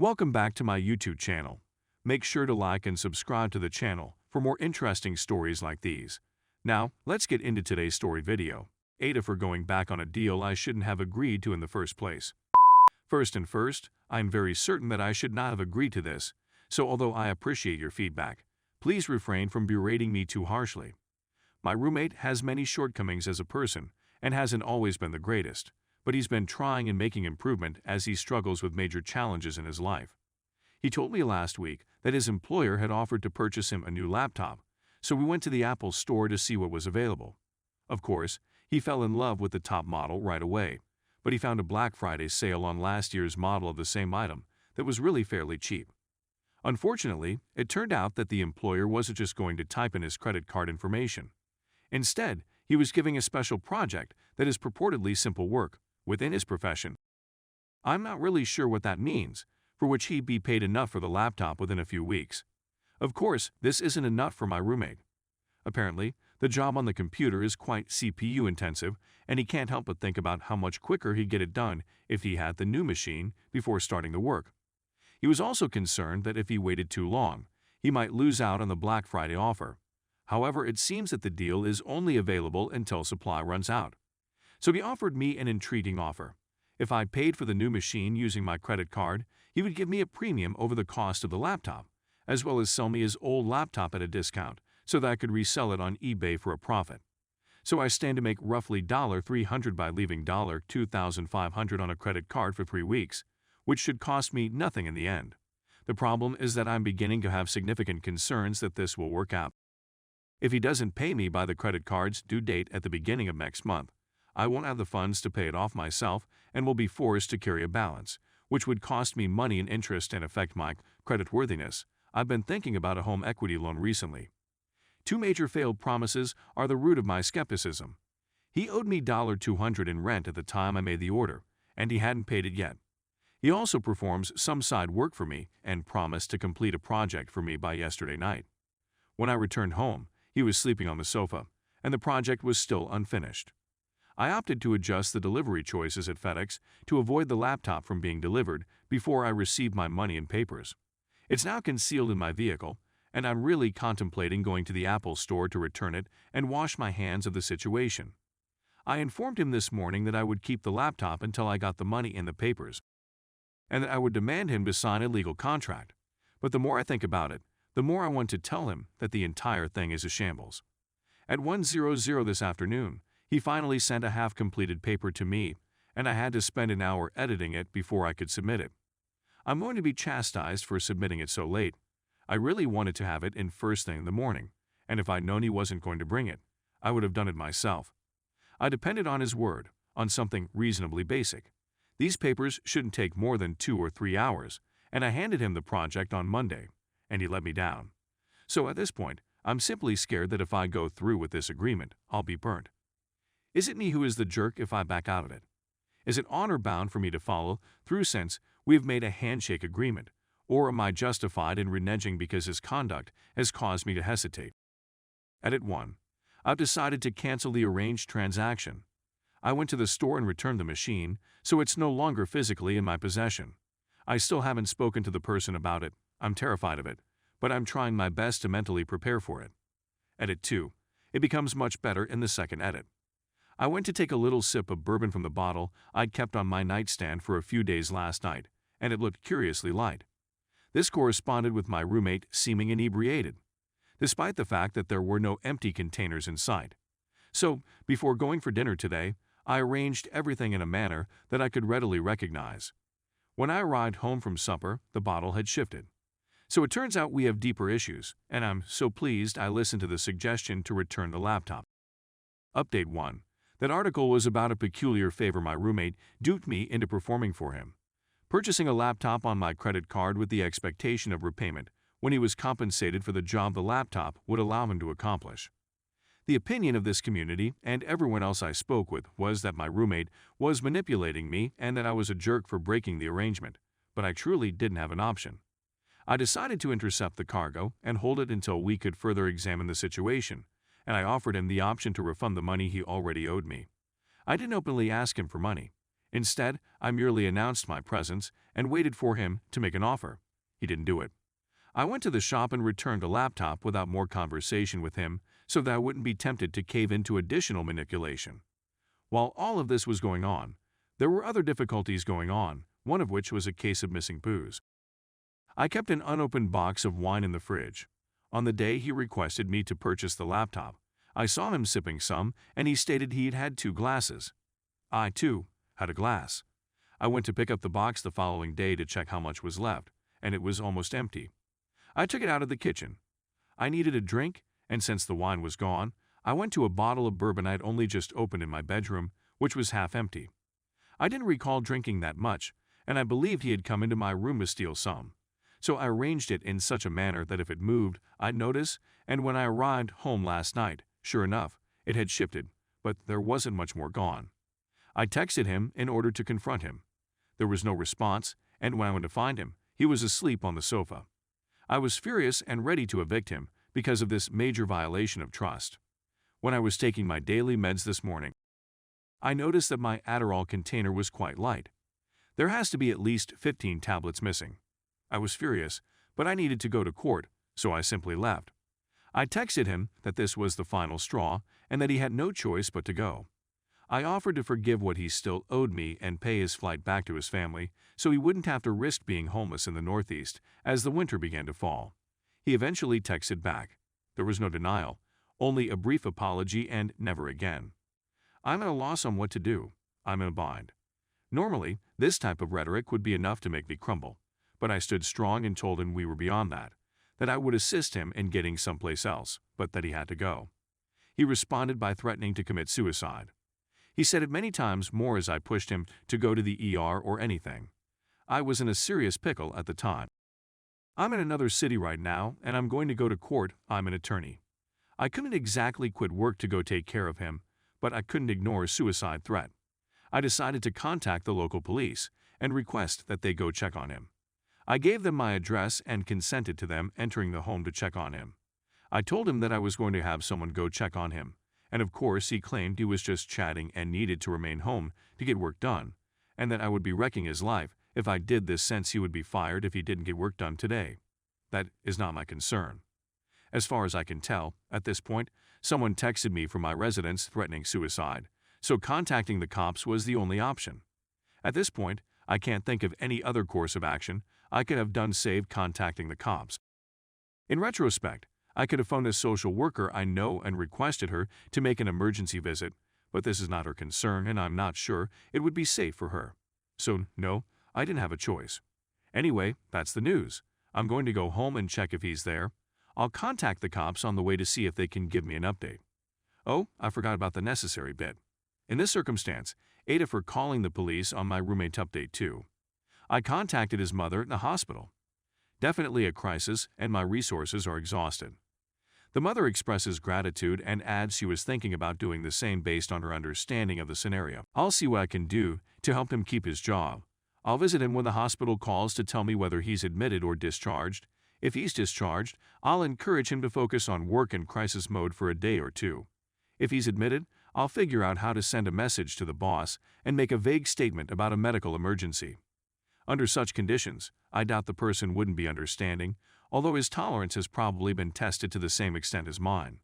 Welcome back to my YouTube channel. Make sure to like and subscribe to the channel for more interesting stories like these. Now, let's get into today's story video. AITA for going back on a deal I shouldn't have agreed to in the first place. First, I'm very certain that I should not have agreed to this, so although I appreciate your feedback, please refrain from berating me too harshly. My roommate has many shortcomings as a person and hasn't always been the greatest, but he's been trying and making improvement as he struggles with major challenges in his life. He told me last week that his employer had offered to purchase him a new laptop, so we went to the Apple store to see what was available. Of course, he fell in love with the top model right away, but he found a Black Friday sale on last year's model of the same item that was really fairly cheap. Unfortunately, it turned out that the employer wasn't just going to type in his credit card information. Instead, he was giving a special project that is purportedly simple work within his profession. I'm not really sure what that means, for which he'd be paid enough for the laptop within a few weeks. Of course, this isn't enough for my roommate. Apparently, the job on the computer is quite CPU intensive, and he can't help but think about how much quicker he'd get it done if he had the new machine before starting the work. He was also concerned that if he waited too long, he might lose out on the Black Friday offer. However, it seems that the deal is only available until supply runs out. So he offered me an intriguing offer. If I paid for the new machine using my credit card, he would give me a premium over the cost of the laptop, as well as sell me his old laptop at a discount so that I could resell it on eBay for a profit. So I stand to make roughly $300 by leaving $2,500 on a credit card for 3 weeks, which should cost me nothing in the end. The problem is that I'm beginning to have significant concerns that this will work out. If he doesn't pay me by the credit card's due date at the beginning of next month, I won't have the funds to pay it off myself and will be forced to carry a balance, which would cost me money and interest and affect my creditworthiness. I've been thinking about a home equity loan recently. 2 major failed promises are the root of my skepticism. He owed me $200 in rent at the time I made the order, and he hadn't paid it yet. He also performs some side work for me and promised to complete a project for me by yesterday night. When I returned home, he was sleeping on the sofa, and the project was still unfinished. I opted to adjust the delivery choices at FedEx to avoid the laptop from being delivered before I received my money and papers. It's now concealed in my vehicle, and I'm really contemplating going to the Apple store to return it and wash my hands of the situation. I informed him this morning that I would keep the laptop until I got the money and the papers, and that I would demand him to sign a legal contract. But the more I think about it, the more I want to tell him that the entire thing is a shambles. At 1:00 this afternoon, he finally sent a half-completed paper to me, and I had to spend an hour editing it before I could submit it. I'm going to be chastised for submitting it so late. I really wanted to have it in first thing in the morning, and if I'd known he wasn't going to bring it, I would have done it myself. I depended on his word, on something reasonably basic. These papers shouldn't take more than 2 or 3 hours, and I handed him the project on Monday, and he let me down. So at this point, I'm simply scared that if I go through with this agreement, I'll be burnt. Is it me who is the jerk if I back out of it? Is it honor-bound for me to follow through since we've made a handshake agreement, or am I justified in reneging because his conduct has caused me to hesitate? Edit 1. I've decided to cancel the arranged transaction. I went to the store and returned the machine, so it's no longer physically in my possession. I still haven't spoken to the person about it. I'm terrified of it, but I'm trying my best to mentally prepare for it. Edit 2. It becomes much better in the second edit. I went to take a little sip of bourbon from the bottle I'd kept on my nightstand for a few days last night, and it looked curiously light. This corresponded with my roommate seeming inebriated, despite the fact that there were no empty containers in sight. So, before going for dinner today, I arranged everything in a manner that I could readily recognize. When I arrived home from supper, the bottle had shifted. So it turns out we have deeper issues, and I'm so pleased I listened to the suggestion to return the laptop. Update 1. That article was about a peculiar favor my roommate duped me into performing for him, purchasing a laptop on my credit card with the expectation of repayment when he was compensated for the job the laptop would allow him to accomplish. The opinion of this community and everyone else I spoke with was that my roommate was manipulating me and that I was a jerk for breaking the arrangement, but I truly didn't have an option. I decided to intercept the cargo and hold it until we could further examine the situation, and I offered him the option to refund the money he already owed me. I didn't openly ask him for money. Instead, I merely announced my presence and waited for him to make an offer. He didn't do it. I went to the shop and returned a laptop without more conversation with him so that I wouldn't be tempted to cave into additional manipulation. While all of this was going on, there were other difficulties going on, one of which was a case of missing booze. I kept an unopened box of wine in the fridge. On the day he requested me to purchase the laptop, I saw him sipping some, and he stated he had had 2 glasses. I, too, had a glass. I went to pick up the box the following day to check how much was left, and it was almost empty. I took it out of the kitchen. I needed a drink, and since the wine was gone, I went to a bottle of bourbon I'd only just opened in my bedroom, which was half empty. I didn't recall drinking that much, and I believed he had come into my room to steal some. So I arranged it in such a manner that if it moved, I'd notice, and when I arrived home last night, sure enough, it had shifted, but there wasn't much more gone. I texted him in order to confront him. There was no response, and when I went to find him, he was asleep on the sofa. I was furious and ready to evict him because of this major violation of trust. When I was taking my daily meds this morning, I noticed that my Adderall container was quite light. There has to be at least 15 tablets missing. I was furious, but I needed to go to court, so I simply left. I texted him that this was the final straw and that he had no choice but to go. I offered to forgive what he still owed me and pay his flight back to his family so he wouldn't have to risk being homeless in the Northeast as the winter began to fall. He eventually texted back. There was no denial, only a brief apology and never again. I'm at a loss on what to do. I'm in a bind. Normally, this type of rhetoric would be enough to make me crumble, but I stood strong and told him we were beyond that I would assist him in getting someplace else, but that he had to go. He responded by threatening to commit suicide. He said it many times more as I pushed him to go to the ER or anything. I was in a serious pickle at the time. I'm in another city right now, and I'm going to go to court. I'm an attorney. I couldn't exactly quit work to go take care of him, but I couldn't ignore a suicide threat. I decided to contact the local police and request that they go check on him. I gave them my address and consented to them entering the home to check on him. I told him that I was going to have someone go check on him, and of course he claimed he was just chatting and needed to remain home to get work done, and that I would be wrecking his life if I did this since he would be fired if he didn't get work done today. That is not my concern. As far as I can tell, at this point, someone texted me from my residence threatening suicide, so contacting the cops was the only option. At this point, I can't think of any other course of action I could have done save contacting the cops. In retrospect, I could have phoned a social worker I know and requested her to make an emergency visit, but this is not her concern and I'm not sure it would be safe for her. So no, I didn't have a choice. Anyway, that's the news. I'm going to go home and check if he's there. I'll contact the cops on the way to see if they can give me an update. Oh, I forgot about the necessary bit. In this circumstance, AITA for calling the police on my roommate's update too. I contacted his mother at the hospital. Definitely a crisis, and my resources are exhausted. The mother expresses gratitude and adds she was thinking about doing the same based on her understanding of the scenario. I'll see what I can do to help him keep his job. I'll visit him when the hospital calls to tell me whether he's admitted or discharged. If he's discharged, I'll encourage him to focus on work in crisis mode for a day or two. If he's admitted, I'll figure out how to send a message to the boss and make a vague statement about a medical emergency. Under such conditions, I doubt the person wouldn't be understanding, although his tolerance has probably been tested to the same extent as mine.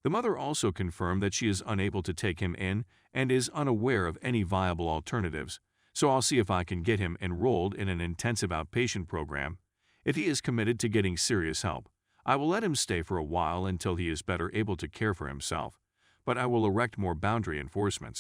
The mother also confirmed that she is unable to take him in and is unaware of any viable alternatives, so I'll see if I can get him enrolled in an intensive outpatient program. If he is committed to getting serious help, I will let him stay for a while until he is better able to care for himself, but I will erect more boundary enforcements.